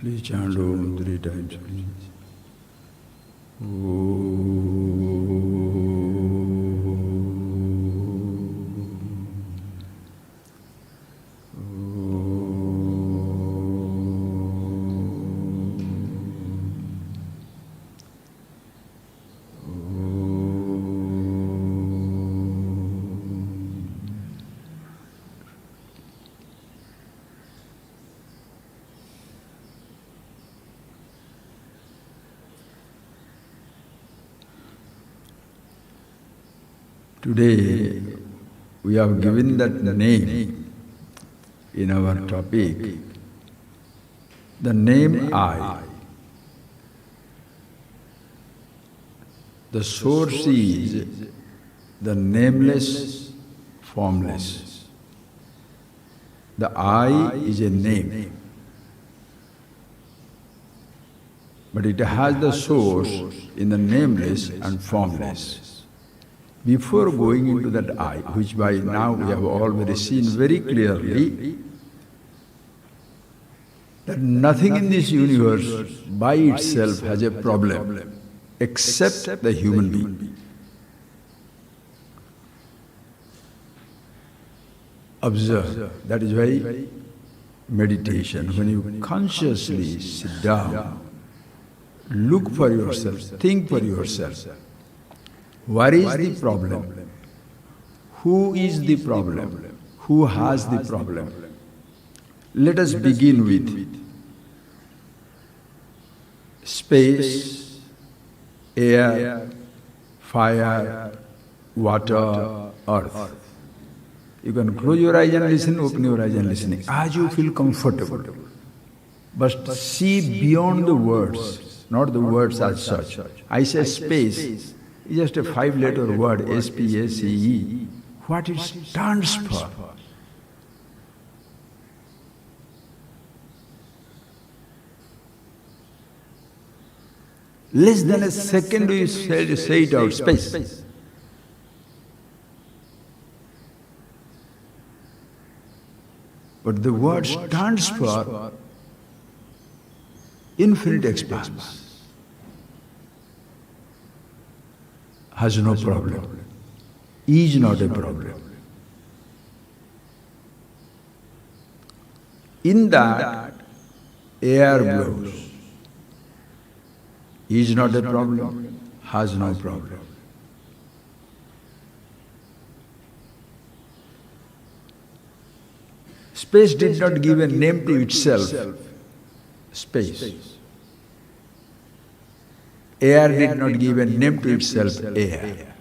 Please chant Om 3 times, please. Today, we have given that name in our topic, the name I. The source is the nameless, formless. The I is a name, but it has the source in the nameless and formless. Before going into that I, which by now we have already seen very clearly, that nothing in this universe by itself has a problem except the human being. Observe, that is why meditation, when you consciously sit down, look for yourself, think for yourself. What is the problem? Who is the problem? Who has the problem? Let us begin with space, air, fire, water, earth. You can close your eyes and listen, open your eyes and listen, as you feel comfortable. But see beyond the words, not the words as such. I say space. It's just a 5-letter word, S-P-A-C-E. What it stands for. Less than a second you say it out, space. But the word stands for infinite expanse. Has no problem, is not a problem. In that, air blows, is not a problem, has no problem. Space did not give a name to itself, space. Air did not give a name to itself, air.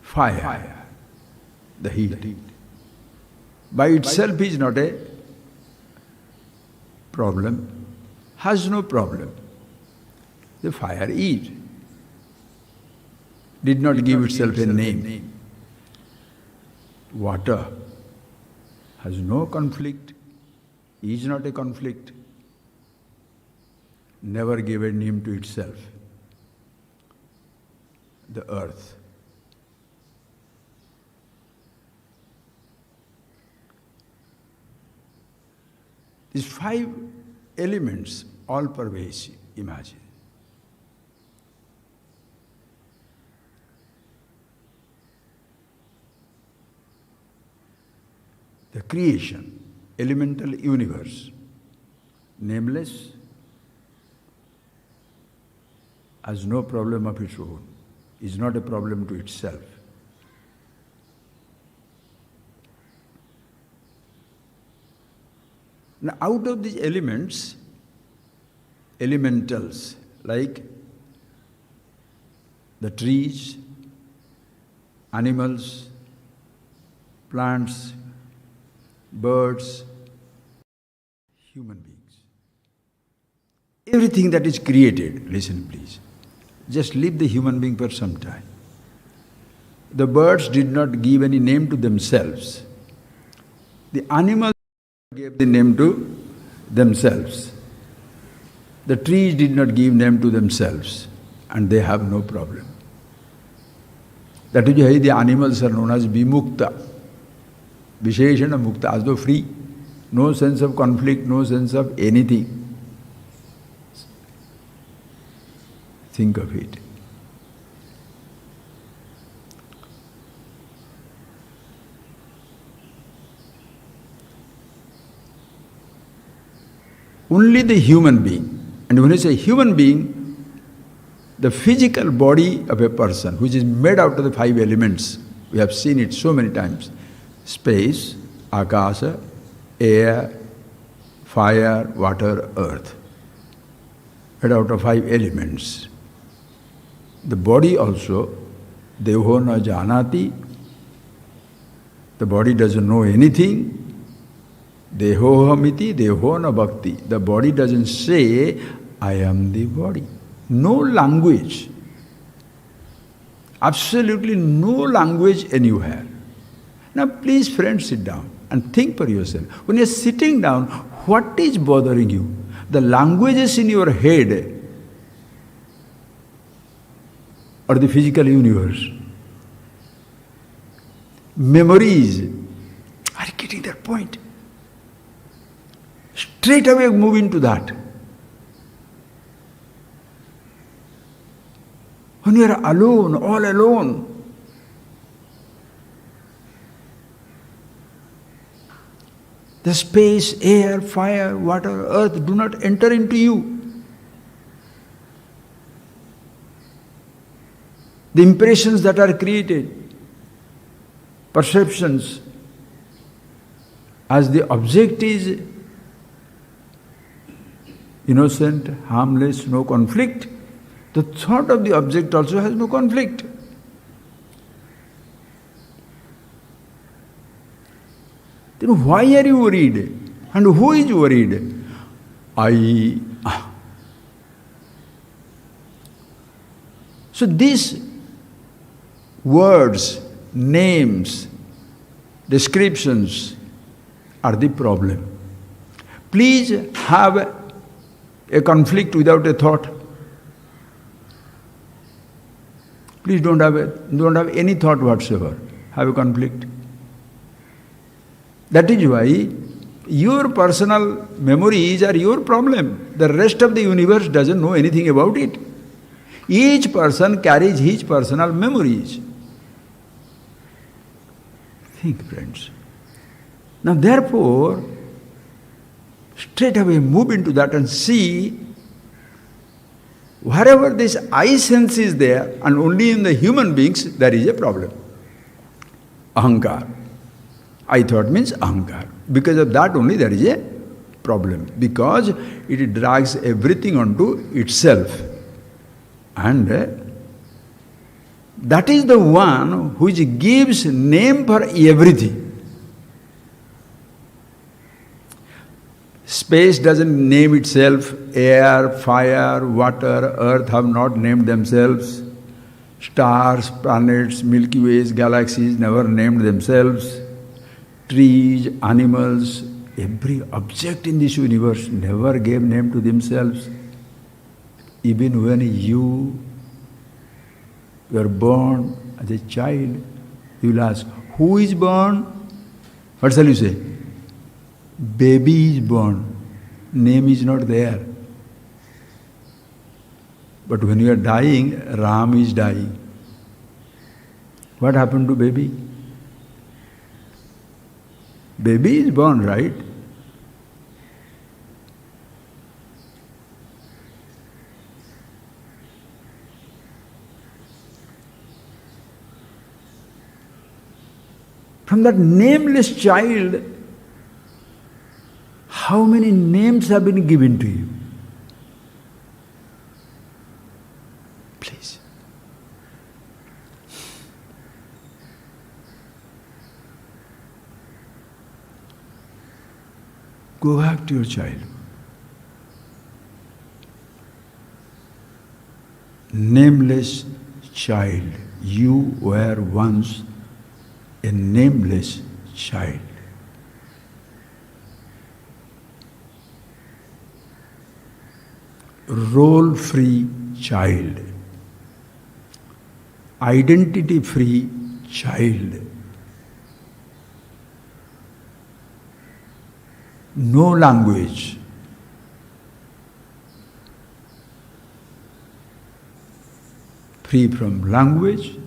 Fire, the heat. By itself is not a problem, has no problem. The fire is. Did not give itself a name. Water has no conflict, is not a conflict. Never gave a name to itself. The earth. These 5 elements, all pervasive, imagine. The creation, elemental universe, nameless, has no problem of its own, is not a problem to itself. Now, out of these elements, elementals like the trees, animals, plants, birds, human beings. Everything that is created, listen please, just leave the human being for some time. The birds did not give any name to themselves. The animals gave the name to themselves. The trees did not give name to themselves, and they have no problem. That is why the animals are known as vimukta, visheshana mukta, as though free. No sense of conflict, no sense of anything. Think of it. Only the human being. And when you say human being, the physical body of a person, which is made out of the 5 elements, we have seen it so many times. Space, akasha, air, fire, water, earth. Made out of 5 elements. The body also, deho na janati, the body doesn't know anything. Dehohamiti, deho na bhakti. The body doesn't say, I am the body. No language. Absolutely no language anywhere. Now please friends, sit down and think for yourself. When you're sitting down, what is bothering you? The languages in your head or the physical universe? Memories. Are you getting that point? Straight away move into that. When you are alone, all alone, the space, air, fire, water, earth do not enter into you. The impressions that are created, perceptions, as the object is innocent, harmless, no conflict, the thought of the object also has no conflict. Then why are you worried? And who is worried? So these words, names, descriptions are the problem. Please have a conflict without a thought. Please don't have any thought whatsoever. Have a conflict. That is why your personal memories are your problem. The rest of the universe doesn't know anything about it. Each person carries his personal memories. Think, friends. Now therefore, straight away move into that and see wherever this I sense is there, and only in the human beings there is a problem. Ahankar. I thought means ahankar. Because of that only there is a problem. Because it drags everything onto itself. And that is the one which gives name for everything. Space doesn't name itself. Air, fire, water, earth have not named themselves. Stars, planets, Milky Ways, galaxies never named themselves. Trees, animals, every object in this universe never gave name to themselves. Even when you are born as a child, you will ask, who is born? What shall you say? Baby is born. Name is not there. But when you are dying, Ram is dying. What happened to baby? Baby is born, right? From that nameless child, how many names have been given to you? Please. Go back to your childhood. Nameless child, you were once a nameless child. Role-free child. Identity-free child. no language. Free from language,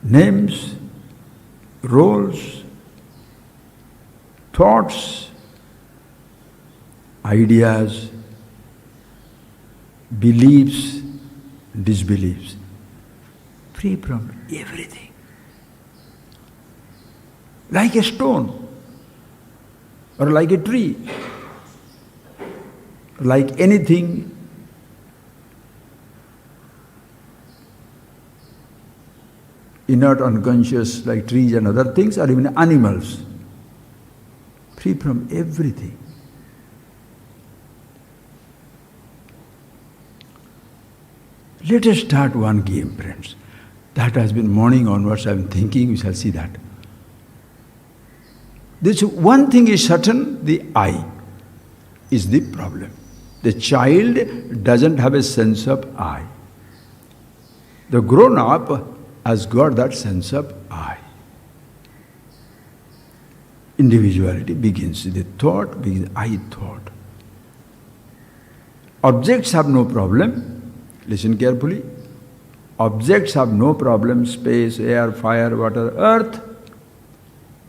names, roles, thoughts, ideas, beliefs, disbeliefs. Free from everything. Like a stone, or like a tree, like anything inert, unconscious, like trees and other things, or even animals. Free from everything. Let us start one game, friends. That has been morning onwards, I am thinking, we shall see that. This one thing is certain, the I is the problem. The child doesn't have a sense of I. The grown-up has got that sense of I. Individuality begins, the thought begins, I thought. Objects have no problem. Listen carefully. Objects have no problem. Space, air, fire, water, earth.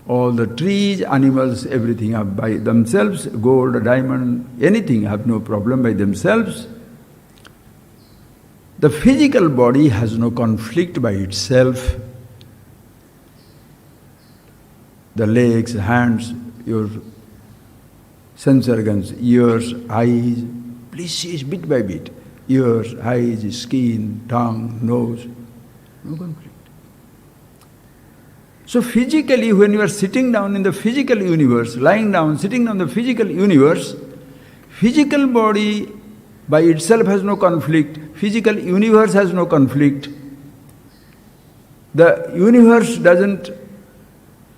All the trees, animals, everything have by themselves. Gold, diamond, anything have no problem by themselves. The physical body has no conflict by itself. The legs, hands, your sense organs, ears, eyes, please see bit by bit. Ears, eyes, skin, tongue, nose, no conflict. So physically, when you are sitting down in the physical universe, lying down, sitting down in the physical universe, physical body by itself has no conflict, physical universe has no conflict. The universe doesn't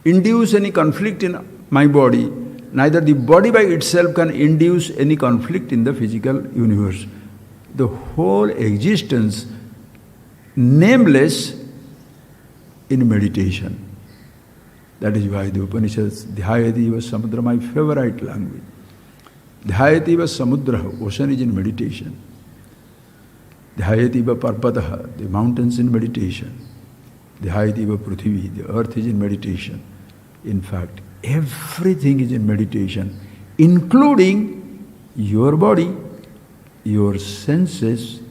induce any conflict in my body, neither the body by itself can induce any conflict in the physical universe. The whole existence nameless in meditation. That is why the Upanishads, Dhyayati va Samudra, my favorite language. Dhyayati va Samudra, ocean is in meditation. Dhyayati va Parvataha, the mountains in meditation. Dhyayati va Prithvi, the earth is in meditation. In fact, everything is in meditation, including your body, your senses,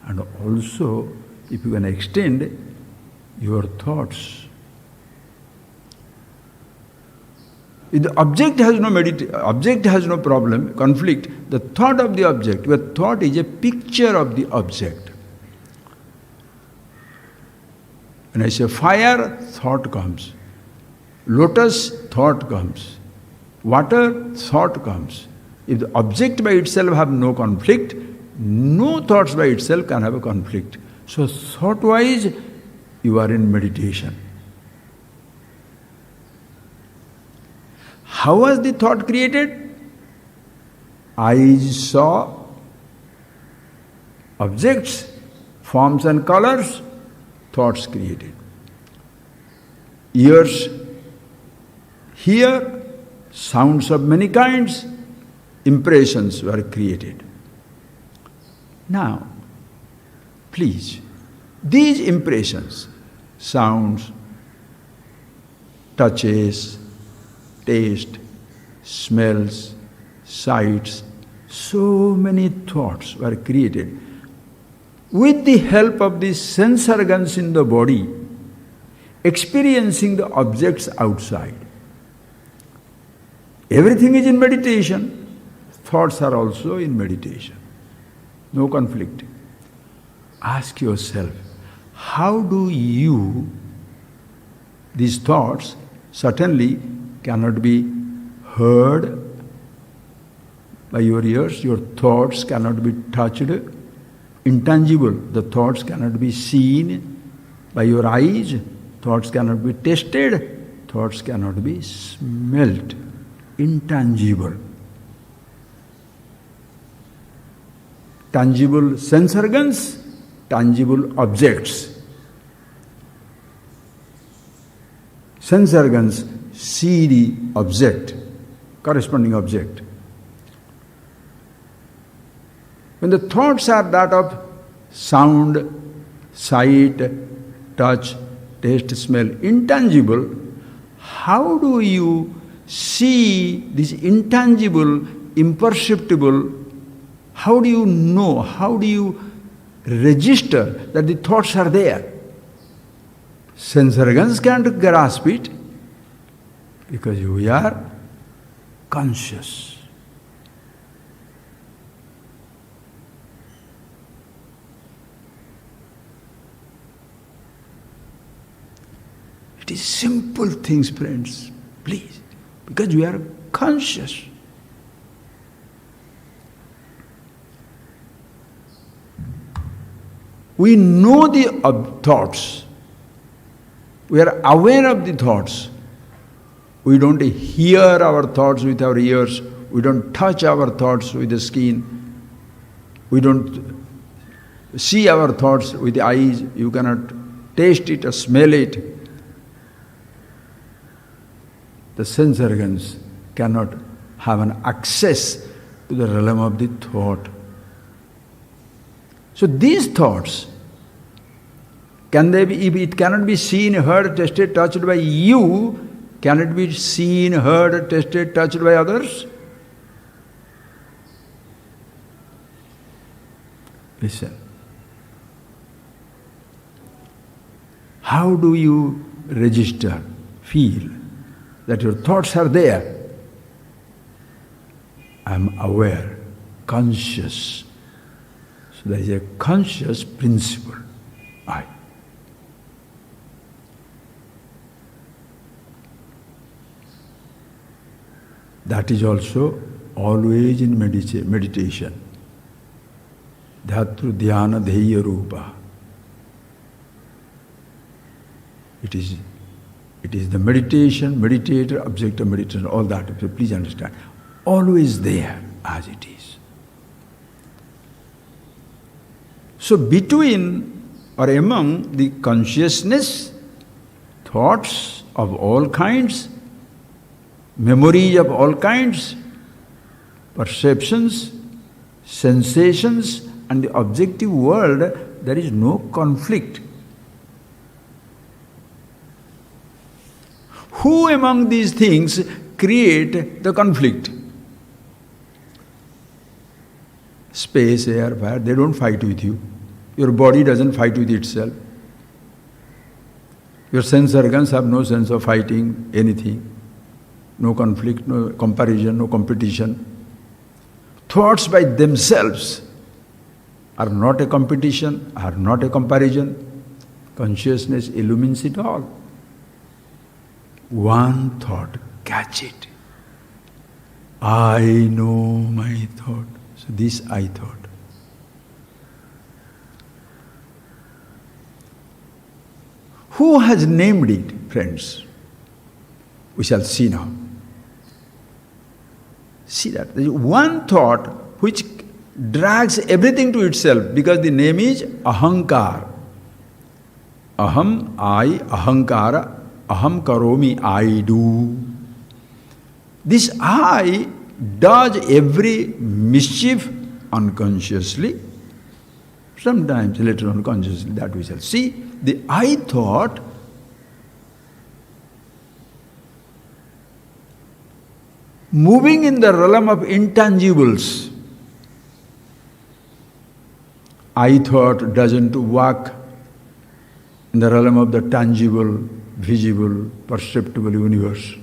and also, if you can extend, your thoughts. If the object has no problem, conflict, the thought of the object, your thought is a picture of the object. When I say fire, thought comes. Lotus, thought comes. Water, thought comes. If the object by itself have no conflict, no thoughts by itself can have a conflict. So thought-wise, you are in meditation. How was the thought created? Eyes saw objects, forms and colors, thoughts created. Ears hear sounds of many kinds, impressions were created. Now, please, these impressions, sounds, touches, taste, smells, sights, so many thoughts were created. With the help of the sense organs in the body, experiencing the objects outside. Everything is in meditation. Thoughts are also in meditation. No conflict. Ask yourself, how do you, these thoughts certainly cannot be heard by your ears, your thoughts cannot be touched, intangible, the thoughts cannot be seen by your eyes, thoughts cannot be tasted, thoughts cannot be smelt, intangible. Tangible sense organs, tangible objects. Sense organs, see the object, corresponding object. When the thoughts are that of sound, sight, touch, taste, smell, intangible, how do you see this intangible, imperceptible? How do you know? How do you register that the thoughts are there? Sense organs can't grasp it because we are conscious. It is simple things, friends, please, because we are conscious. We know the thoughts. We are aware of the thoughts. We don't hear our thoughts with our ears. We don't touch our thoughts with the skin. We don't see our thoughts with the eyes. You cannot taste it or smell it. The sense organs cannot have an access to the realm of the thought. So these thoughts, can they be, if it cannot be seen, heard, tasted, touched by you, can it be seen, heard, tasted, touched by others? Listen. How do you register, feel that your thoughts are there? I am aware, conscious. So there is a conscious principle, I. That is also always in meditation. Dhatru dhyana dheya rupa. It is the meditation, meditator, object of meditation, all that. So please understand. Always there as it is. So between or among the consciousness, thoughts of all kinds, memories of all kinds, perceptions, sensations, and the objective world, there is no conflict. Who among these things create the conflict? Space, air, fire, they don't fight with you. Your body doesn't fight with itself. Your sense organs have no sense of fighting anything. No conflict, no comparison, no competition. Thoughts by themselves are not a competition, are not a comparison. Consciousness illumines it all. One thought, catch it. I know my thought. So this I thought. Who has named it, friends? We shall see now. See that. There is one thought which drags everything to itself because the name is ahankar. Aham, I, ahankara, aham karomi, I do. This I does every mischief unconsciously, sometimes a little unconsciously, that we shall see. The I thought moving in the realm of intangibles. I thought doesn't work in the realm of the tangible, visible, perceptible universe.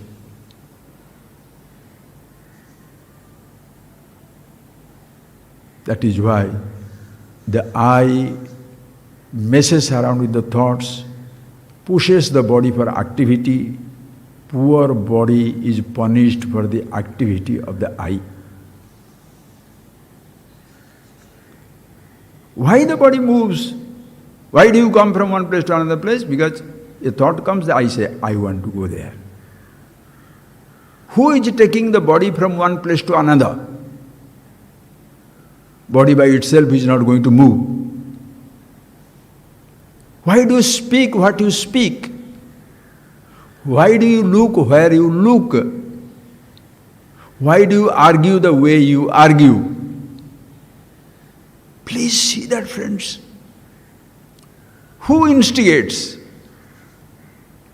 That is why the I messes around with the thoughts, pushes the body for activity. Poor body is punished for the activity of the I. Why the body moves? Why do you come from one place to another place? Because a thought comes, I say, I want to go there. Who is taking the body from one place to another? Body by itself is not going to move. Why do you speak what you speak? Why do you look where you look? Why do you argue the way you argue? Please see that, friends. Who instigates?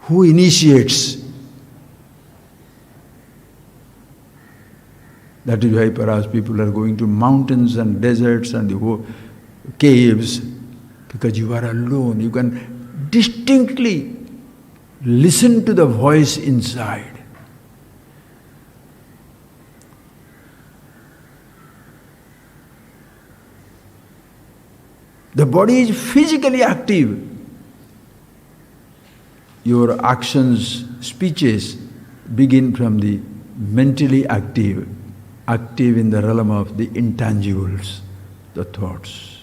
Who initiates? That is why perhaps people are going to mountains and deserts and the caves, because you are alone. You can distinctly listen to the voice inside. The body is physically active. Your actions, speeches begin from the mentally active, active in the realm of the intangibles, the thoughts.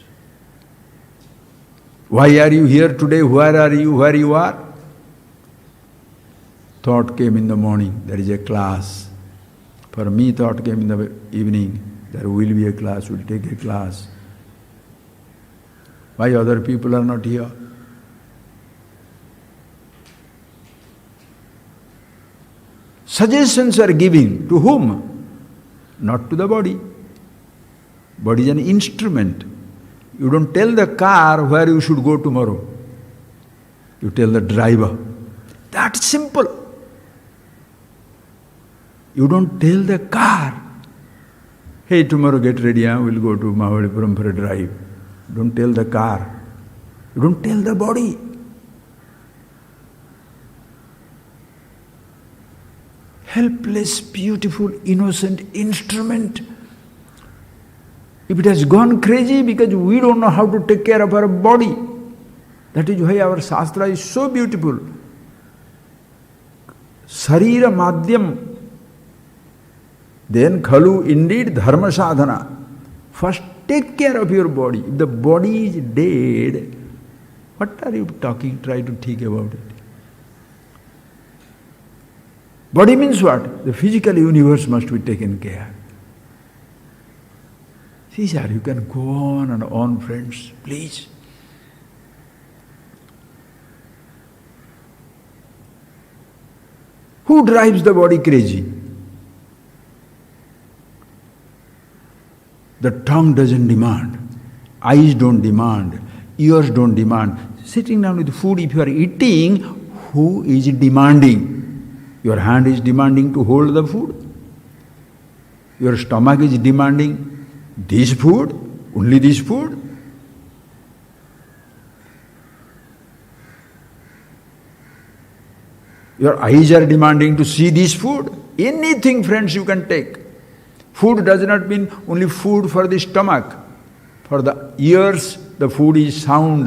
Why are you here today? Where are you? Where you are? Thought came in the morning, there is a class. For me, thought came in the evening, there will be a class, we'll take a class. Why other people are not here? Suggestions are given to whom? Not to the body. Body is an instrument. You don't tell the car where you should go tomorrow. You tell the driver. That's simple. You don't tell the car, hey, tomorrow get ready, we'll go to Mahabalipuram for a drive. Don't tell the car. You don't tell the body. Helpless, beautiful, innocent instrument. If it has gone crazy because we don't know how to take care of our body, that is why our Shastra is so beautiful. Sarira madhyam. Then khalu indeed dharma sadhana. First take care of your body. If the body is dead, what are you talking? Try to think about it. Body means what? The physical universe must be taken care. See, sir, you can go on and on, friends, please. Who drives the body crazy? The tongue doesn't demand, eyes don't demand, ears don't demand. Sitting down with food, if you are eating, who is demanding? Your hand is demanding to hold the food. Your stomach is demanding this food, only this food. Your eyes are demanding to see this food. Anything, friends, you can take. Food does not mean only food for the stomach. For the ears, the food is sound.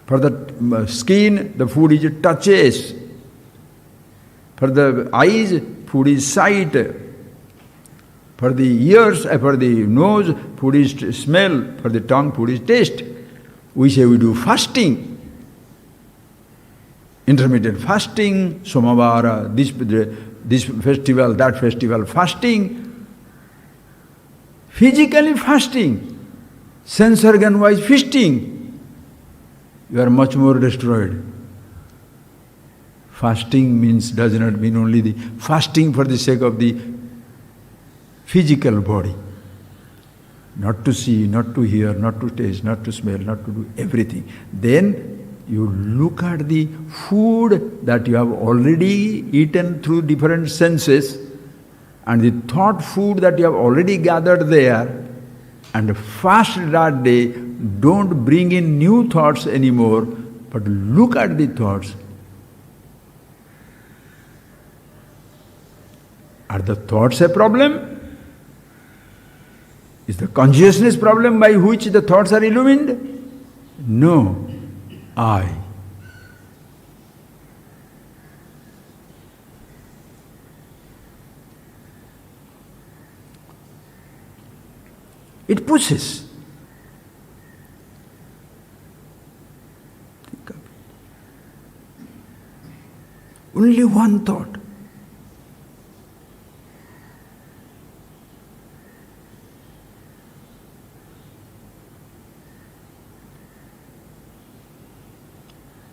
For the skin, the food is touches. For the eyes, food is sight. For the ears, for the nose, food is smell. For the tongue, food is taste. We say we do fasting. Intermittent fasting, Somavara, this festival, that festival, fasting. Physically fasting. Sense organ wise feasting. You are much more destroyed. Fasting does not mean only the fasting for the sake of the physical body. Not to see, not to hear, not to taste, not to smell, not to do everything. Then you look at the food that you have already eaten through different senses and the thought food that you have already gathered there and fast that day. Don't bring in new thoughts anymore, but look at the thoughts. Are the thoughts a problem? Is the consciousness problem by which the thoughts are illumined? No. I. It pushes. Think of it. Only one thought.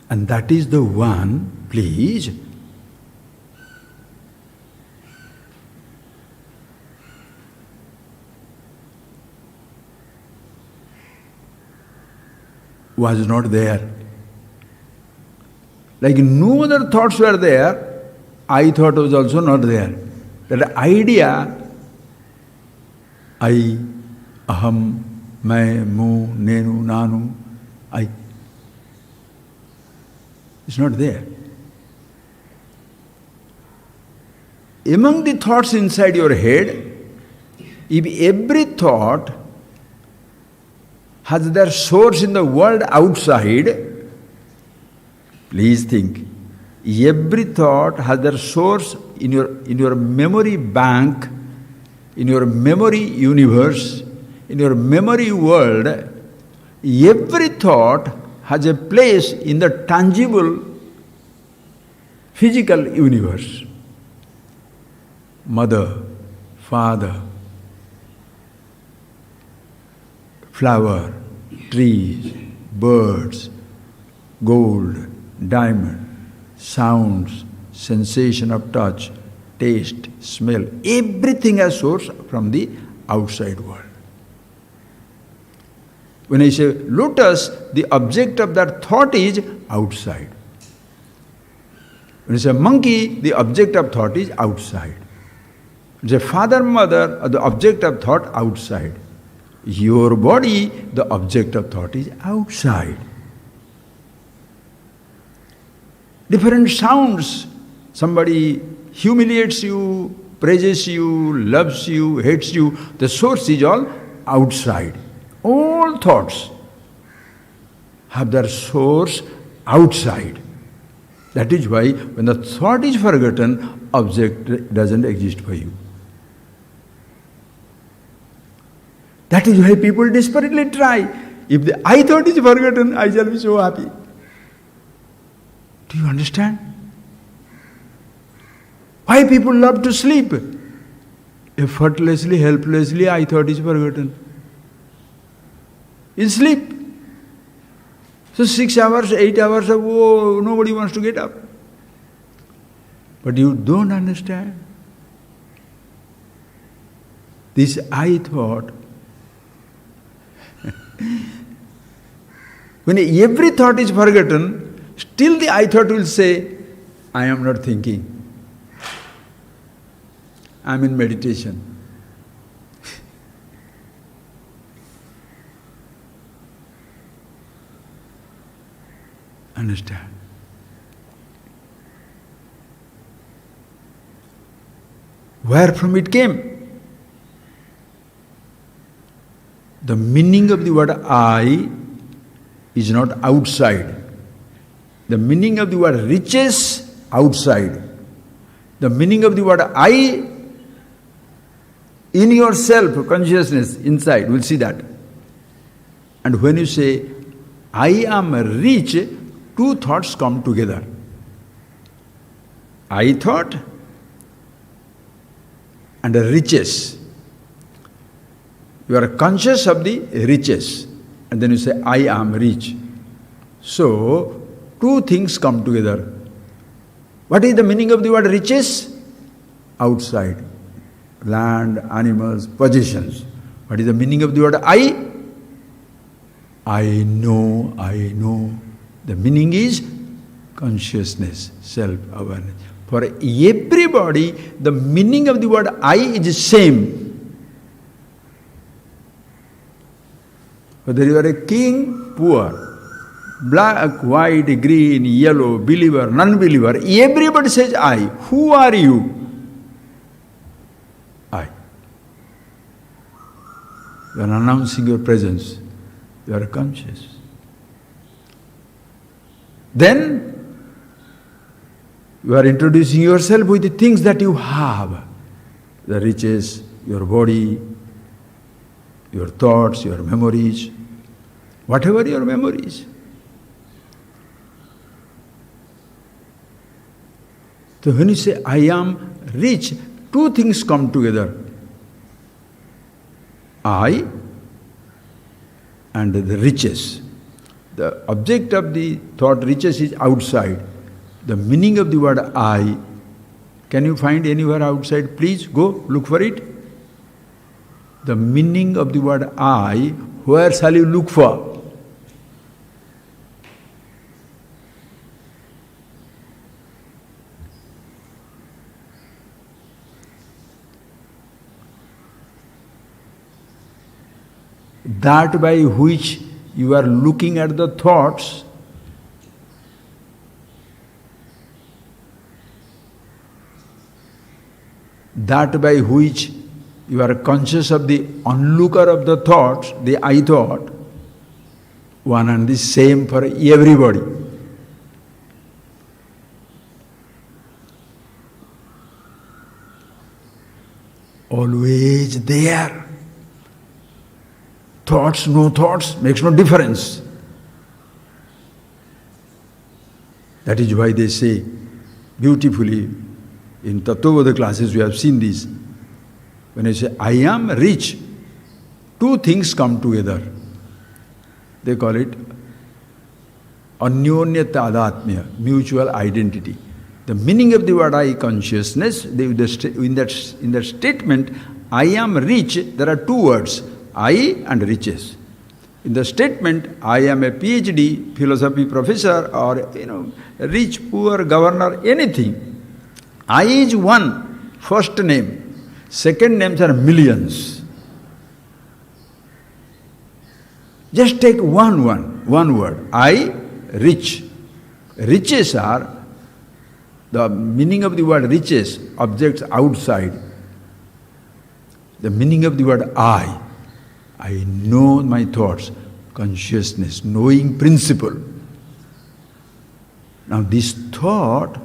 And that is the one, please, was not there. Like no other thoughts were there, I thought was also not there. That idea, I, aham, मैं, mu, nenu, nanu, I, it's not there. Among the thoughts inside your head, if every thought has their source in the world outside, please think, every thought has their source in your memory bank, in your memory universe, in your memory world. Every thought has a place in the tangible, physical universe. Mother, father, flower, trees, birds, gold, diamond, sounds, sensation of touch, taste, smell, everything has source from the outside world. When I say lotus, the object of that thought is outside. When I say monkey, the object of thought is outside. When I say father, mother, the object of thought outside. Your body, the object of thought is outside. Different sounds. Somebody humiliates you, praises you, loves you, hates you. The source is all outside. All thoughts have their source outside. That is why when the thought is forgotten, object doesn't exist for you. That is why people desperately try. If the I thought is forgotten, I shall be so happy. Do you understand? Why people love to sleep? Effortlessly, helplessly, I thought is forgotten. In sleep. So 6 hours, 8 hours, oh, nobody wants to get up. But you don't understand. This I thought, when every thought is forgotten, still the I thought will say, I am not thinking. I am in meditation. Understand? Where from it came? The meaning of the word I is not outside. The meaning of the word riches, outside. The meaning of the word I, in yourself, consciousness, inside, we'll see that. And when you say, I am rich, two thoughts come together. I thought and riches. You are conscious of the riches, and then you say, I am rich. So, two things come together. What is the meaning of the word riches? Outside. Land, animals, possessions. What is the meaning of the word I? I know, I know. The meaning is consciousness, self-awareness. For everybody, the meaning of the word I is same. Whether you are a king, poor, black, white, green, yellow, believer, non-believer, everybody says I. Who are you? I. You are announcing your presence. You are conscious. Then you are introducing yourself with the things that you have. The riches, your body, your thoughts, your memories, whatever your memories. So when you say, I am rich, two things come together. I and the riches. the object of the thought reaches is outside. The meaning of the word I, can you find anywhere outside? Please go look for it. The meaning of the word I, where shall you look for? That by which you are looking at the thoughts, that by which you are conscious of the onlooker of the thoughts, the I thought, one and the same for everybody. Always there. Thoughts, no thoughts, makes no difference. That is why they say beautifully, in Tattvabodha classes we have seen this. When I say, I am rich, two things come together. They call it Anyonya Tadatmya, mutual identity. The meaning of the word I, consciousness, in that statement, I am rich, there are two words, I and riches. In the statement, I am a PhD, philosophy professor, or rich, poor, governor, anything. I is one, first name. Second names are millions. Just take one word. I, rich. Riches are, the meaning of the word riches, objects outside. The meaning of the word I know my thoughts, consciousness, knowing principle. Now this thought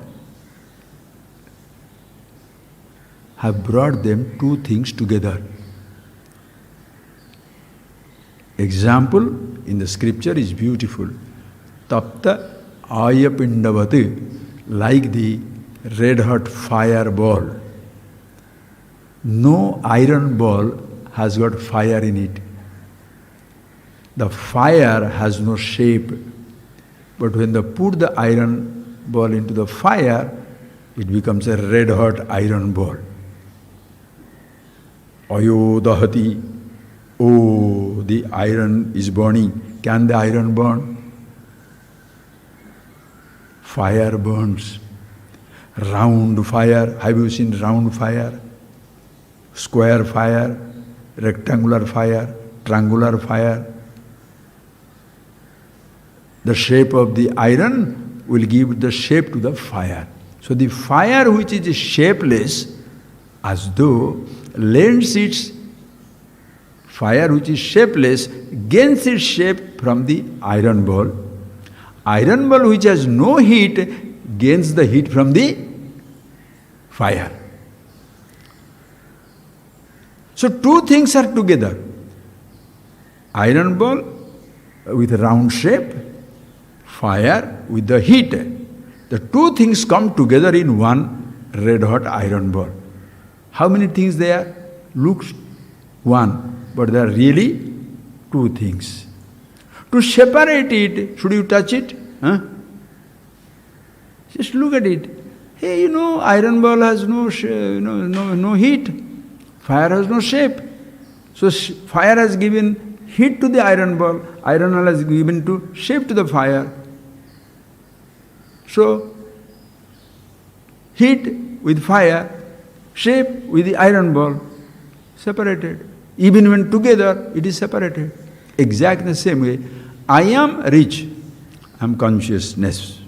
have brought them two things together. Example in the scripture is beautiful. Tapta ayapindavati, like the red hot fireball. No iron ball has got fire in it. The fire has no shape. But when they put the iron ball into the fire, it becomes a red hot iron ball. Ayodahati, oh, the iron is burning. Can the iron burn? Fire burns. Round fire, have you seen round fire? Square fire, rectangular fire, triangular fire. The shape of the iron will give the shape to the fire. So the fire which is shapeless, as though lends its fire which is shapeless, gains its shape from the iron ball. Iron ball which has no heat gains the heat from the fire. So two things are together. Iron ball with a round shape, fire with the heat. The two things come together in one red hot iron ball. How many things there? Looks one, but there are really two things. To separate it, should you touch it? Huh? Just look at it. Hey, iron ball has no heat. Fire has no shape. So fire has given heat to the iron ball. Iron ball has given to shape to the fire. So heat with fire, shape with the iron ball, separated. Even when together, it is separated. Exactly the same way. I am rich. I am consciousness.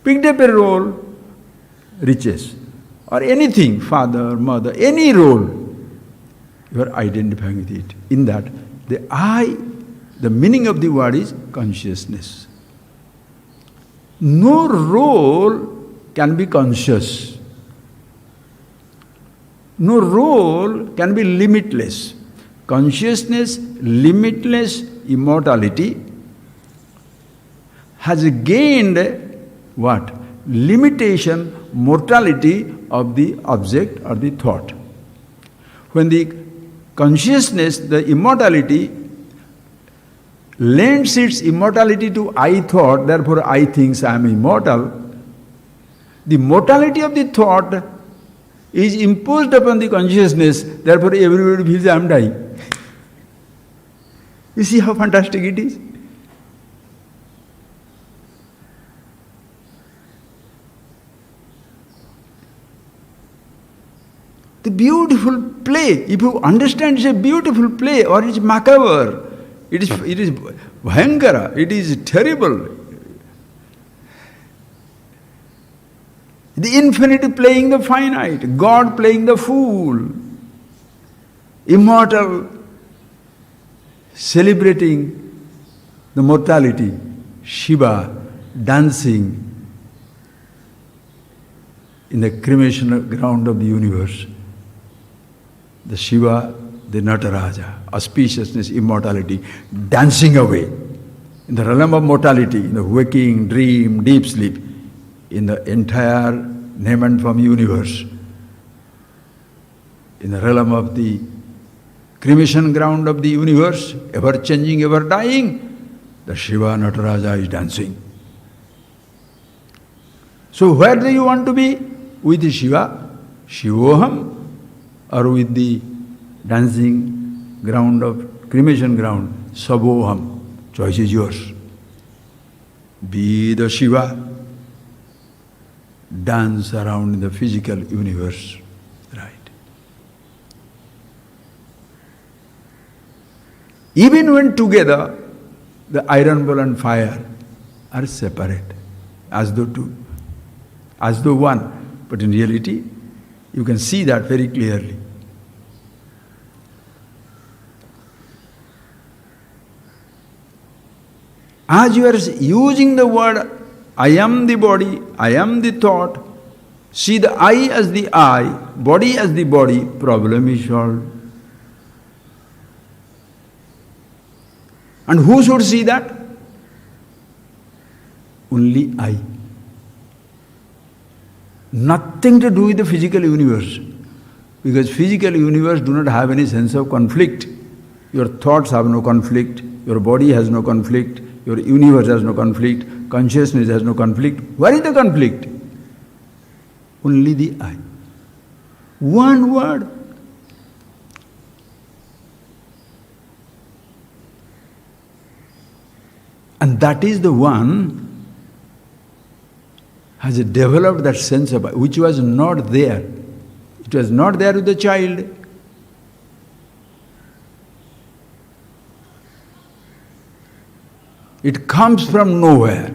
Picked up a role, riches. Or anything, father, mother, any role, you are identifying with it. In that, the I, the meaning of the word is consciousness. No role can be conscious. No role can be limitless. Consciousness, limitless immortality, has gained what? Limitation, mortality of the object or the thought. When the consciousness, the immortality, lends its immortality to I thought, therefore I thinks I am immortal, the mortality of the thought is imposed upon the consciousness, therefore everybody feels I am dying. You see how fantastic it is? The beautiful play, if you understand, it's a beautiful play, or it's macabre, it is bhayankara, it is terrible. The infinity playing the finite, God playing the fool, immortal celebrating the mortality, Shiva dancing in the cremation ground of the universe. The Shiva, the Nataraja, auspiciousness, immortality, dancing away in the realm of mortality, in the waking, dream, deep sleep, in the entire name and form universe, in the realm of the cremation ground of the universe, ever changing, ever dying, the Shiva Nataraja is dancing. So where do you want to be? With the Shiva, Shivoham, or with the dancing ground of cremation ground, Saboham. Choice is yours. Be the Shiva, dance around in the physical universe. Right. Even when together, the iron ball and fire are separate, as though two, as though one. But in reality, you can see that very clearly. As you are using the word, I am the body, I am the thought, see the I as the I, body as the body, problem is solved. And who should see that? Only I. Nothing to do with the physical universe. Because physical universe do not have any sense of conflict. Your thoughts have no conflict, your body has no conflict, your universe has no conflict, consciousness has no conflict. Where is the conflict? Only the I. One word. And that is the one has developed that sense of which was not there. It was not there with the child. It comes from nowhere,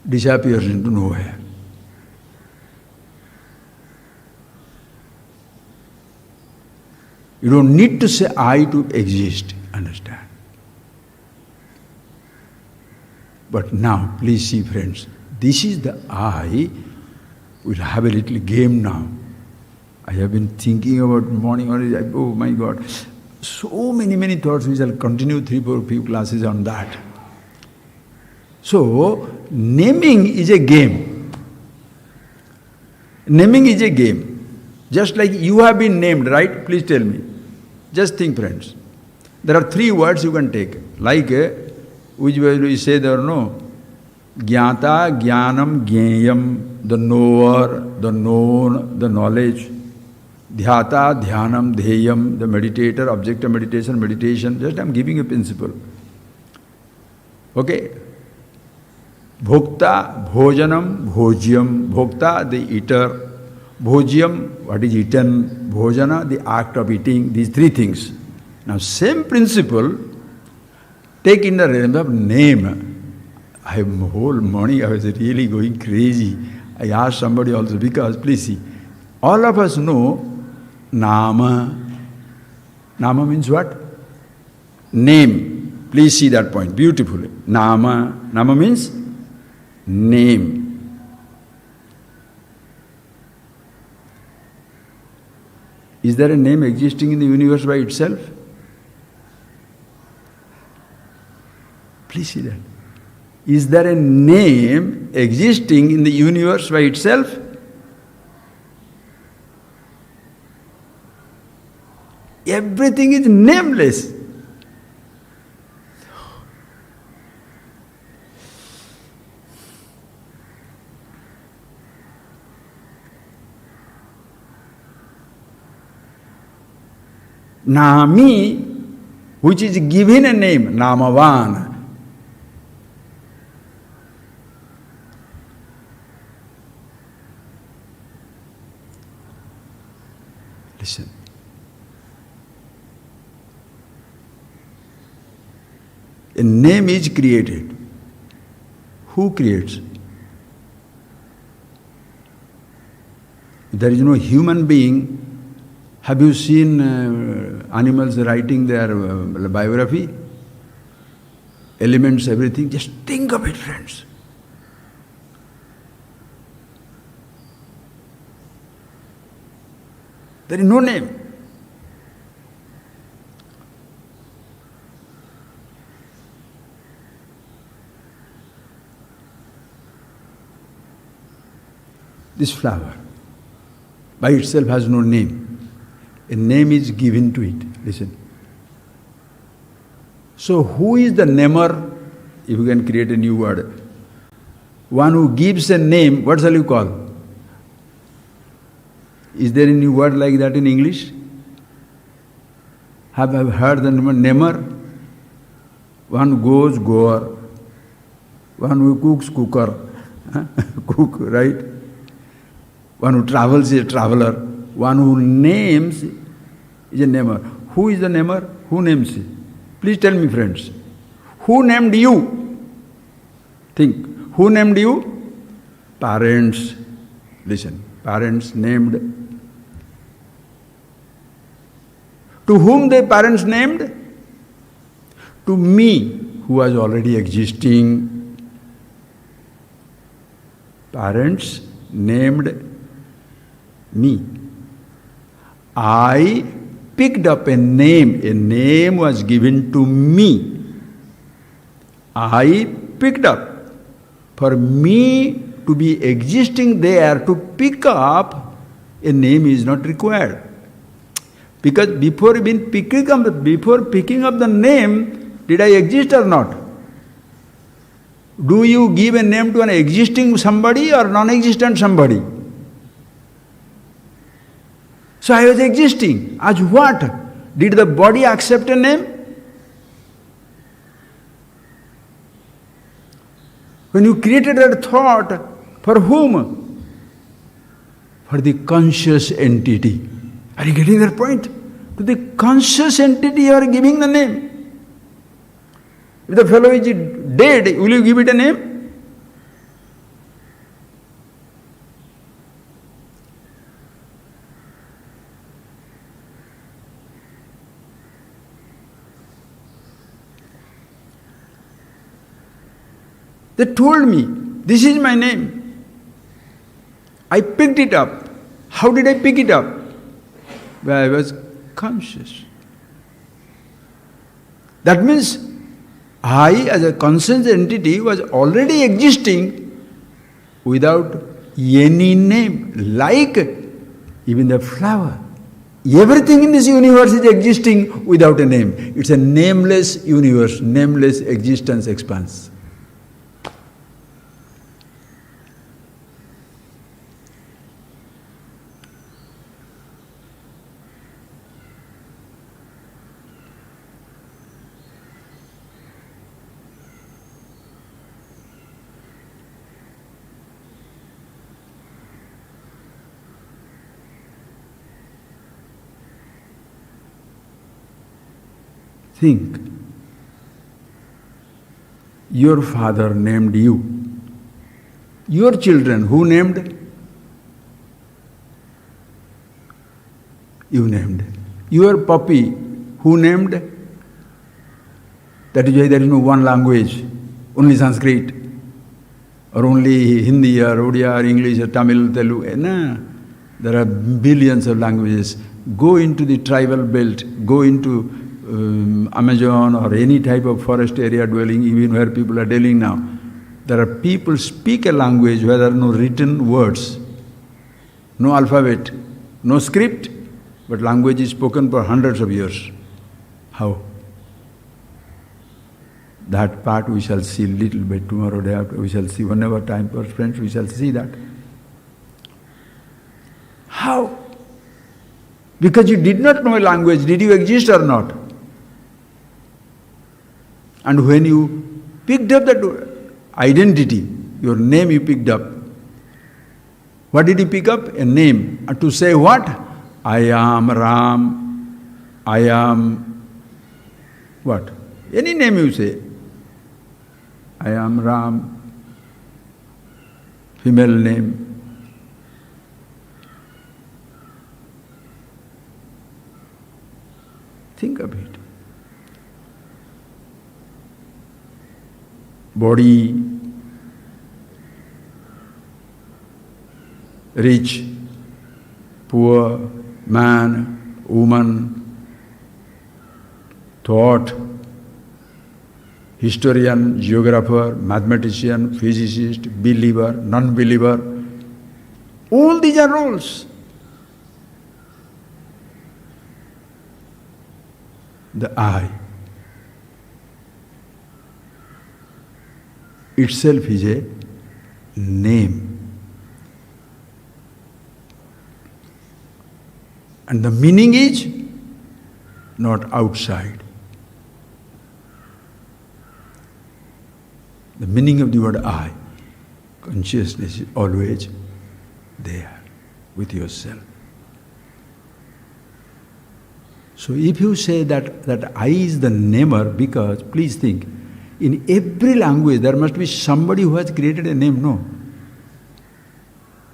disappears into nowhere. You don't need to say I to exist, understand? But now, please see friends, this is the I. We'll have a little game now. I have been thinking about morning only, oh my God, so many thoughts. We shall continue 3-4 few classes on that. So, naming is a game. Naming is a game. Just like you have been named, right? Please tell me. Just think, friends. There are 3 words you can take. Like, which way we say there, no? Jnata, Jnanam, Jneyam, the knower, the known, the knowledge. Dhyata, Dhyanam, Dheyam, the meditator, object of meditation, meditation. Just I am giving a principle. Okay? Bhokta, Bhojanam, Bhojyam. Bhokta, the eater. Bhojyam, what is eaten. Bhojana, the act of eating. These 3 things. Now, same principle, take in the realm of name. Whole morning I was really going crazy. I asked somebody also, because, please see, all of us know Nama. Nama means what? Name. Please see that point beautifully. Nama. Nama means name. Is there a name existing in the universe by itself? Please see that. Is there a name existing in the universe by itself? Everything is nameless. Nami, which is given a name, Namavan. Listen. A name is created. Who creates? There is no human being. Have you seen animals writing their biography? Elements, everything. Just think of it, friends. There is no name. This flower by itself has no name. A name is given to it. Listen. So who is the namer? If you can create a new word. One who gives a name, what shall you call? Is there a new word like that in English? Have I heard the name namer? One who goes, goer. One who cooks, cooker. Cook, right? One who travels is a traveler. One who names is a namer. Who is the namer? Who names it? Please tell me, friends. Who named you? Think. Who named you? Parents. Listen. Parents named. To whom the parents named? To me, who was already existing. Parents named me. I picked up a name. A name was given to me. I picked up. For me to be existing there, to pick up, a name is not required. Because before picking up the name, did I exist or not? Do you give a name to an existing somebody or non-existent somebody? So I was existing. As what? Did the body accept a name? When you created that thought, for whom? For the conscious entity. Are you getting that point? To the conscious entity you are giving the name. If the fellow is dead, will you give it a name? They told me, this is my name. I picked it up. How did I pick it up? Well, I was conscious. That means I, as a conscious entity, was already existing without any name. Like even the flower. Everything in this universe is existing without a name. It's a nameless universe, nameless existence expanse. Think. Your father named you. Your children, who named? You named. Your puppy, who named? That is why there is no one language, only Sanskrit, or only Hindi, or Odia, or English, or Tamil, Telugu. No. There are billions of languages. Go into the tribal belt, go into Amazon or any type of forest area dwelling, even where people are dwelling now. There are people speak a language where there are no written words, no alphabet, no script, but language is spoken for hundreds of years. How? That part we shall see little bit tomorrow, day after, we shall see whenever time permits, friends, we shall see that. How? Because you did not know a language, did you exist or not? And when you picked up that identity, your name you picked up, what did you pick up? A name. And to say what? I am Ram, I am what? Any name you say. I am Ram, female name. Think of it. Body, rich, poor, man, woman, thought, historian, geographer, mathematician, physicist, believer, non-believer. All these are roles. The I itself is a name. And the meaning is not outside. The meaning of the word I, consciousness is always there with yourself. So if you say that I is the namer, because please think, in every language there must be somebody who has created a name, no?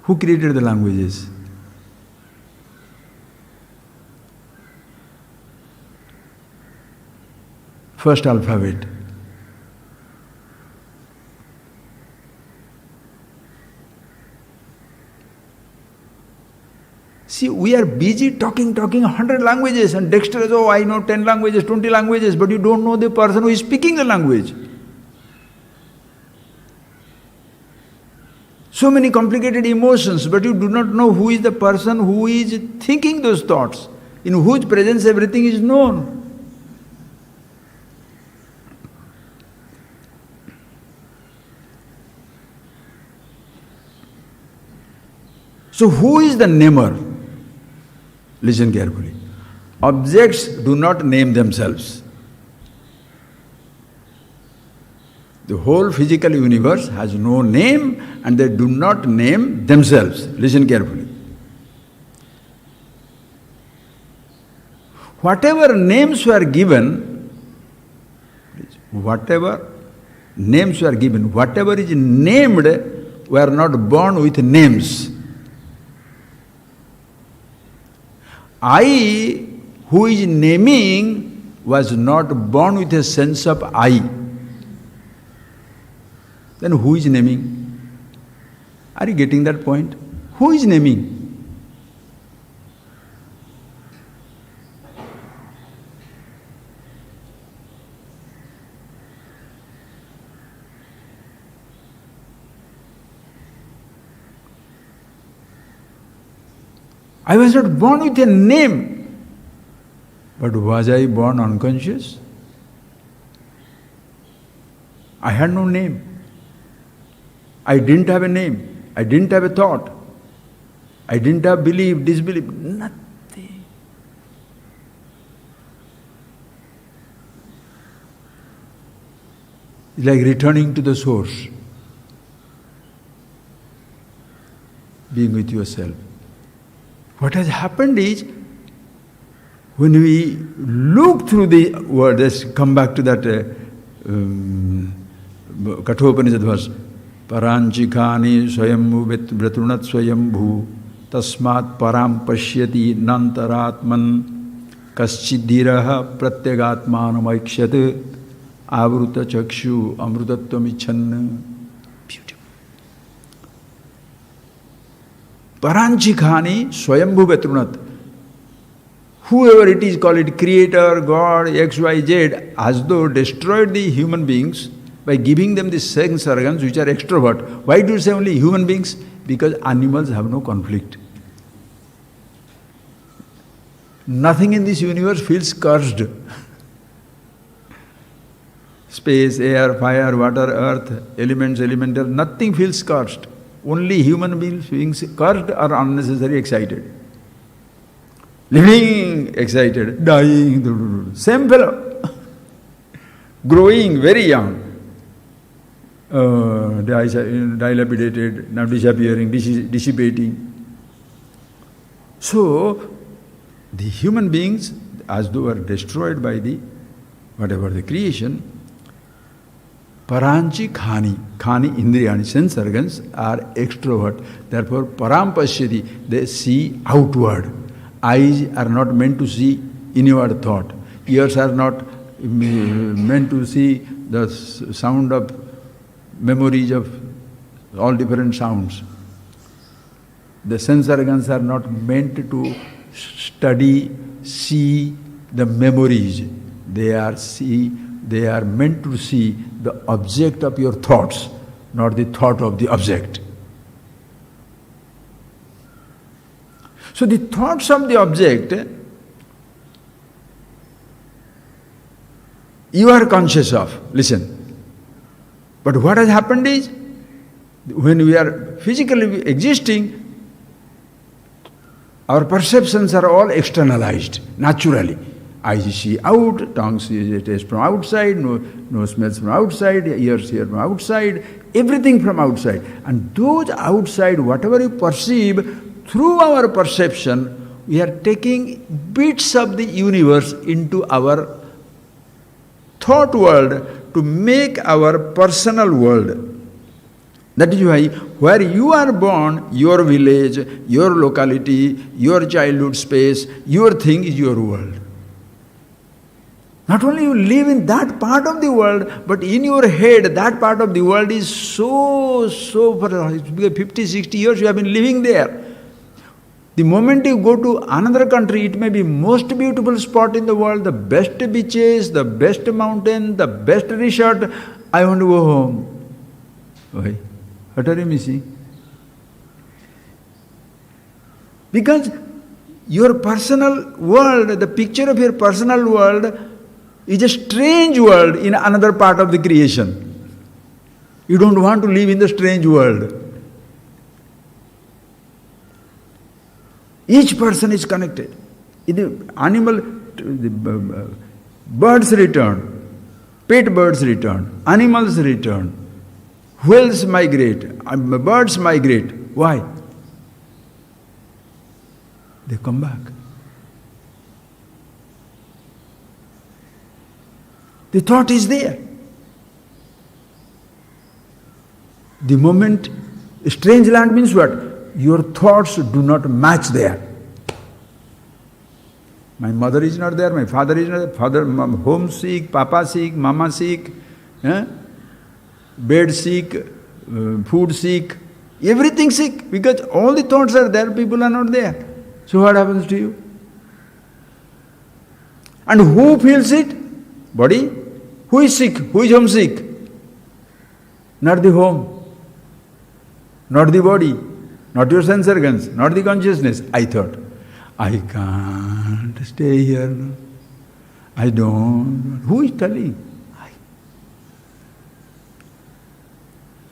Who created the languages? First alphabet. See, we are busy talking 100 languages and dexterous, oh, I know 10 languages, 20 languages, but you don't know the person who is speaking the language. So many complicated emotions, but you do not know who is the person who is thinking those thoughts, in whose presence everything is known. So who is the namer? Listen carefully. Objects do not name themselves. The whole physical universe has no name and they do not name themselves. Listen carefully. Whatever names were given, whatever is named were not born with names. I, who is naming, was not born with a sense of I. Then who is naming? Are you getting that point? Who is naming? I was not born with a name, but was I born unconscious? I had no name. I didn't have a name. I didn't have a thought. I didn't have belief, disbelief, nothing. It's like returning to the source, being with yourself. What has happened is, when we look through the word, let's come back to that Kathopanishad verse, Paranchikani swayambhu vratrunat swayambhu tasmat param pashyati nantaratman kaschidiraha pratyagatmanam aikshyat avruta chakshu amrutatvam icchanna. Beautiful. Paranchikhani swayambhu vetrunat. Whoever it is, call it creator, God, X, Y, Z, as though destroyed the human beings by giving them the sense organs which are extrovert. Why do you say only human beings? Because animals have no conflict. Nothing in this universe feels cursed. Space, air, fire, water, earth, elements, elemental, nothing feels cursed. Only human beings cursed or unnecessarily excited. living, excited, dying, same fellow, growing very young, dilapidated, now disappearing, dissipating. So, the human beings, as though are destroyed by the whatever the creation, paranchi khani, indriyani, sense organs are extrovert. Therefore, param pashyati, they see outward. Eyes are not meant to see inward thought. Ears are not meant to see the sound of memories of all different sounds. The sense organs are not meant to study, see the memories. They are meant to see the object of your thoughts, not the thought of the object. So the thoughts of the object, you are conscious of. Listen. But what has happened is, when we are physically existing, our perceptions are all externalized, naturally. Eyes see out, tongue sees taste from outside, nose smells from outside, ears hear from outside, everything from outside. And those outside, whatever you perceive, through our perception, we are taking bits of the universe into our thought world to make our personal world. That is why, where you are born, your village, your locality, your childhood space, your thing is your world. Not only you live in that part of the world, but in your head, that part of the world is so for 50, 60 years you have been living there. The moment you go to another country, it may be most beautiful spot in the world, the best beaches, the best mountain, the best resort. I want to go home. Why? What are you missing? Because your personal world, the picture of your personal world is a strange world in another part of the creation. You don't want to live in the strange world. Each person is connected. In the animal, the birds return, pet birds return, animals return, whales migrate, birds migrate. Why? They come back. The thought is there. The moment, strange land means what? Your thoughts do not match there. My mother is not there, my father is not there, father, home sick, papa sick, mama sick, bed sick, food sick, everything sick, because all the thoughts are there, people are not there. So what happens to you? And who feels it? Body? Who is sick? Who is homesick? Not the home, not the body, not your sense organs, not the consciousness. I thought, I can't stay here. I don't. Who is telling?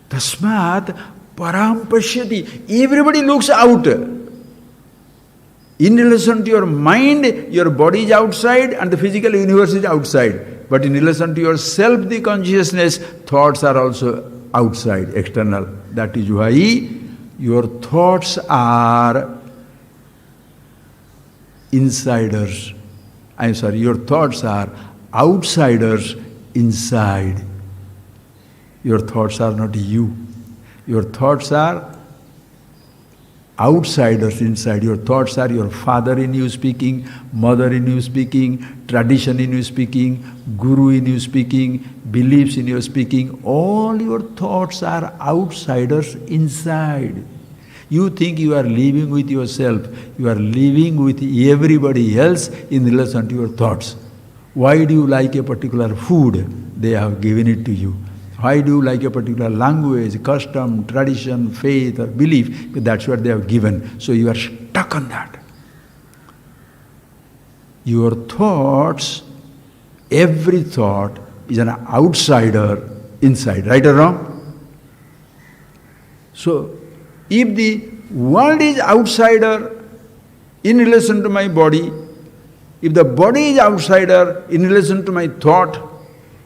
Tasmat param pashyati. Everybody looks out. In relation to your mind, your body is outside and the physical universe is outside. But in relation to yourself, the consciousness, thoughts are also outside, external. That is why your thoughts are insiders. Your thoughts are outsiders inside. Your thoughts are not you. Your thoughts are outsiders inside. Your thoughts are your father in you speaking, mother in you speaking, tradition in you speaking, guru in you speaking, beliefs in you speaking. All your thoughts are outsiders inside. You think you are living with yourself. You are living with everybody else in relation to your thoughts. Why do you like a particular food? They have given it to you. Why do you like a particular language, custom, tradition, faith or belief? That's what they have given. So you are stuck on that. Your thoughts, every thought is an outsider inside. Right or wrong? So, if the world is outsider, in relation to my body. If the body is outsider, in relation to my thought,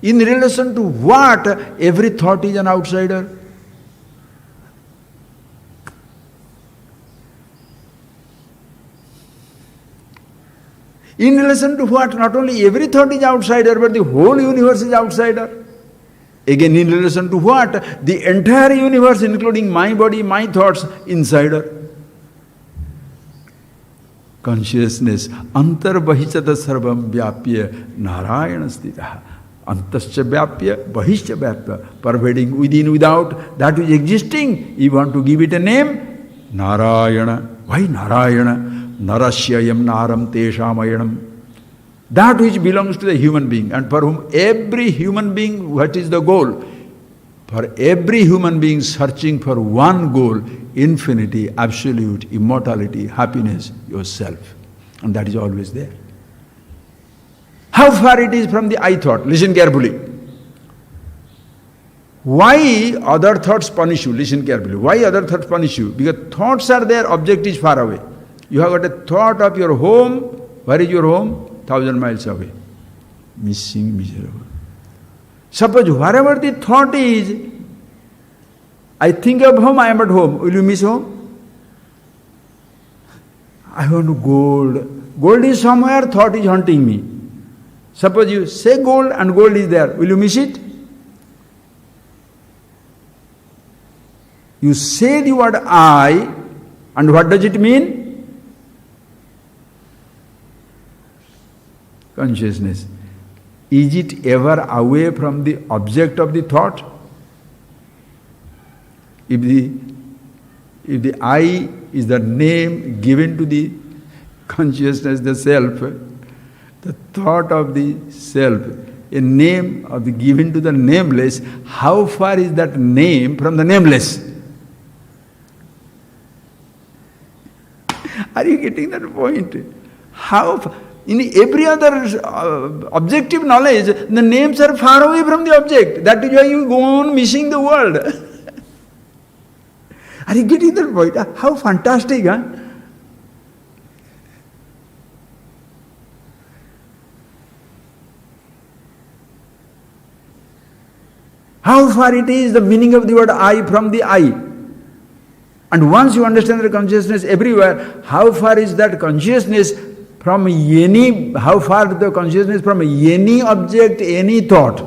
in relation to what? Every thought is an outsider. In relation to what? Not only every thought is outsider, but the whole universe is outsider. Again, in relation to what? The entire universe, including my body, my thoughts, insider. Consciousness, antarbahishata sarvam vyapya narayana stitaha. Antascha vyapya, bahishcha vyapya, pervading within, without, that is existing. You want to give it a name? Narayana. Why Narayana? Narashyayam naram teshamayam. That which belongs to the human being, and for whom every human being, what is the goal? For every human being searching for one goal, infinity, absolute, immortality, happiness, yourself. And that is always there. How far it is from the I thought? Listen carefully. Why other thoughts punish you? Listen carefully. Why other thoughts punish you? Because thoughts are there, object is far away. You have got a thought of your home. Where is your home? 1,000 miles away. Missing, miserable. Suppose wherever the thought is, I think of home, I am at home. Will you miss home? I want gold. Gold is somewhere, thought is haunting me. Suppose you say gold and gold is there. Will you miss it? You say the word I, and what does it mean? Consciousness. Is it ever away from the object of the thought? If the I is the name given to the consciousness, the self, the thought of the self, a name of the given to the nameless, how far is that name from the nameless? Are you getting that point? How far? In every other objective knowledge, the names are far away from the object. That is why you go on missing the world. Are you getting that point? How fantastic, huh? How far it is the meaning of the word I from the I. And once you understand the consciousness everywhere, how far is that consciousness from any, how far the consciousness from any object, any thought?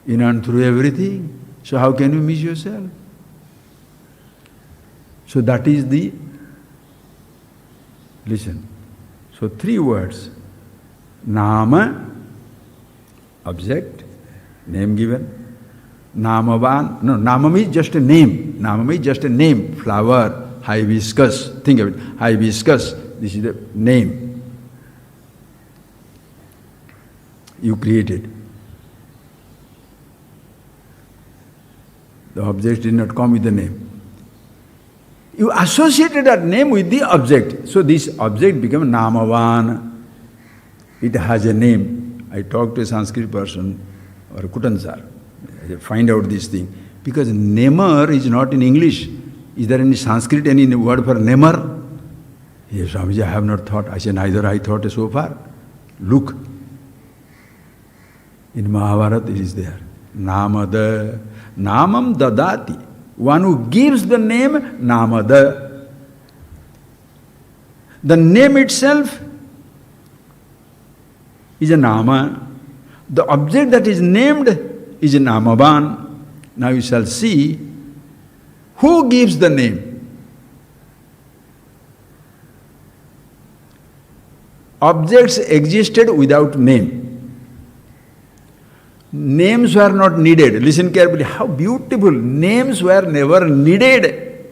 In and through everything. So how can you miss yourself? So that is the, listen. So 3 words. Nama, object, name given. Namavan, no, Namam is just a name. Namam is just a name. Flower, hibiscus. Think of it. Hibiscus. This is the name you created. The object did not come with the name. You associated that name with the object. So this object became Namavan. It has a name. I talked to a Sanskrit person, or a Kutansar. I find out this thing. Because namer is not in English. Is there any Sanskrit, any word for namer? Yes, Swamiji, I have not thought. I said, neither I thought so far. Look. In Mahabharata it is there. Namada. Namam dadati. One who gives the name, namada. The name itself is a nama. The object that is named is a namavan. Now you shall see who gives the name. Objects existed without name. Names were not needed. Listen carefully, how beautiful. Names were never needed.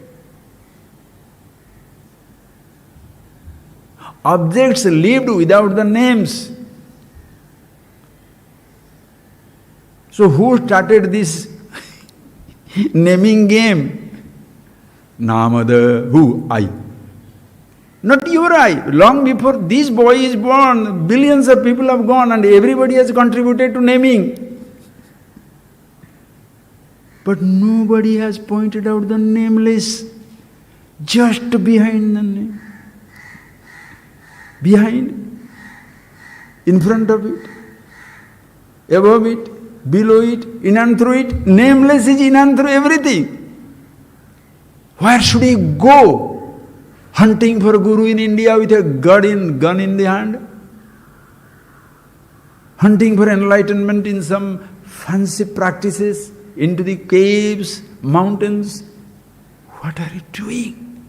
Objects lived without the names. So who started this naming game? Namada, who? I. Not you or I. Long before this boy is born, billions of people have gone and everybody has contributed to naming. But nobody has pointed out the nameless just behind the name. behind, in front of it, above it, below it, in and through it. Nameless is in and through everything. Where should he go? Hunting for a guru in India with a gun in the hand? Hunting for enlightenment in some fancy practices, into the caves, mountains? What are you doing?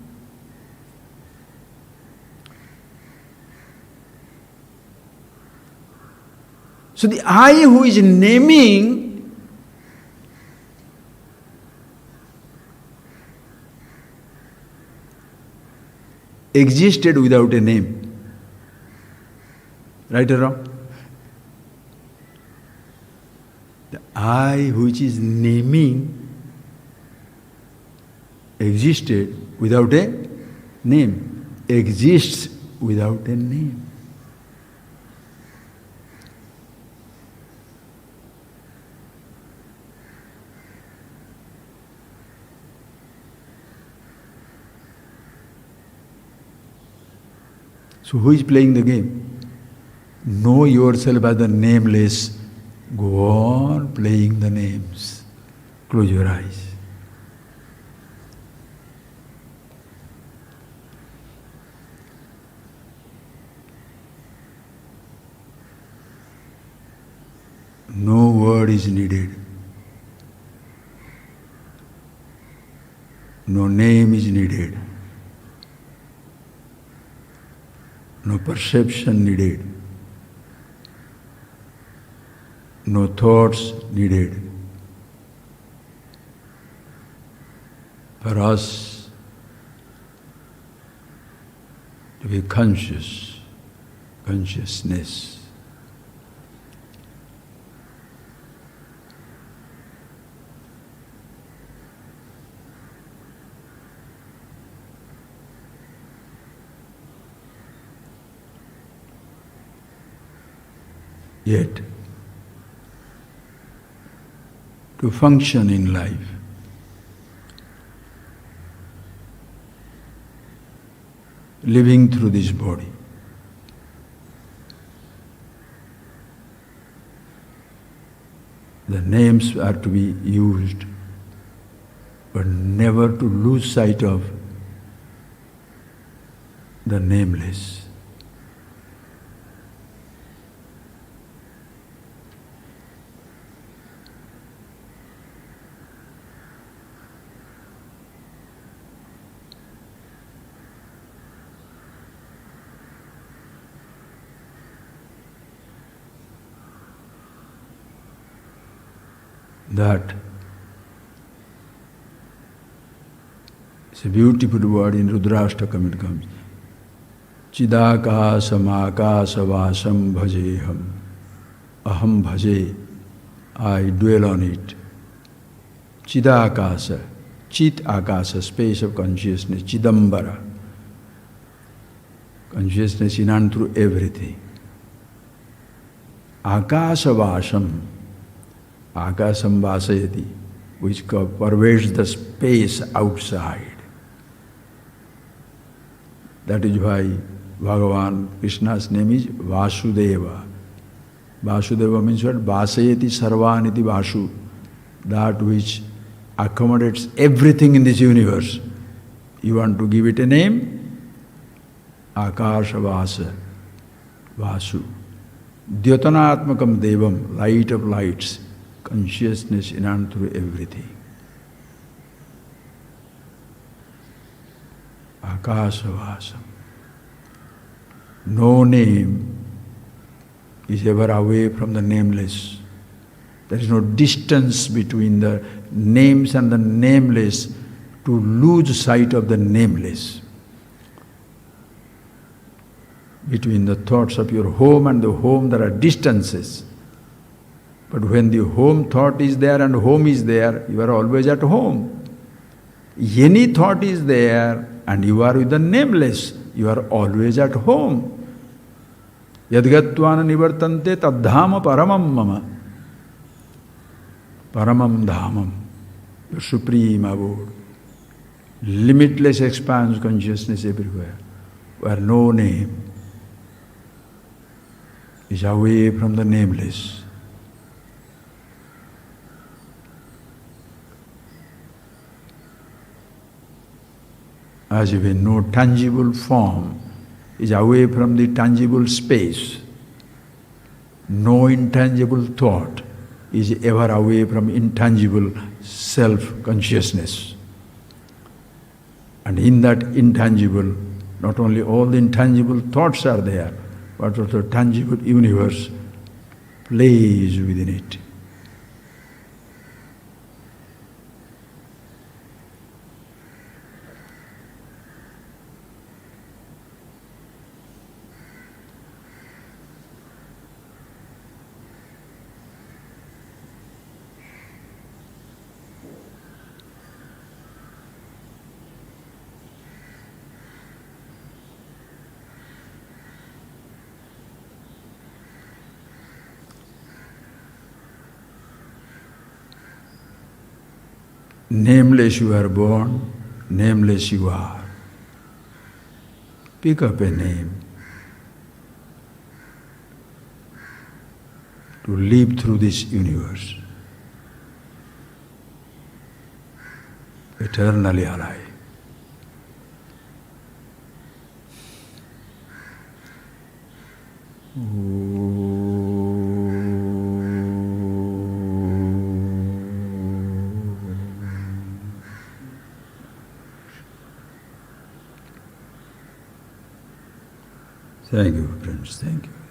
So the I who is naming existed without a name. Right or wrong? The I which is naming existed without a name, exists without a name. So who is playing the game? Know yourself as the nameless. Go on playing the names. Close your eyes. No word is needed. No name is needed. No perception needed. No thoughts needed. For us to be consciousness. Yet, to function in life, living through this body, the names are to be used, but never to lose sight of the nameless. That is a beautiful word in Rudrashtakam. It comes. Chidakasam akasavasam bhajeham. Aham bhaje. I dwell on it. Chidakasa. Chit akasa, space of consciousness. Chidambara. Consciousness in and through everything. Akasavasam. Akasam vasayati, which pervades the space outside. That is why Bhagavan Krishna's name is Vasudeva. Vasudeva means what? Vasayati sarvaniti vasu. That which accommodates everything in this universe. You want to give it a name? Akasha Vasa. Vasu. Dyatanatmakam devam, light of lights. Consciousness in and through everything. Akasavasam. No name is ever away from the nameless. There is no distance between the names and the nameless to lose sight of the nameless. Between the thoughts of your home and the home there are distances. But when the home thought is there and home is there, you are always at home. Any thought is there and you are with the nameless, you are always at home. Yadgatvana nivartante tadhama paramam mama. Paramam dhamam, the supreme abode. Limitless expanse consciousness everywhere, where no name, is away from the nameless. As if in no tangible form is away from the tangible space. No intangible thought is ever away from intangible self-consciousness. And in that intangible, not only all the intangible thoughts are there, but also tangible universe plays within it. Nameless you are born, nameless you are. Pick up a name to live through this universe, eternally alive. Thank you, friends. Thank you.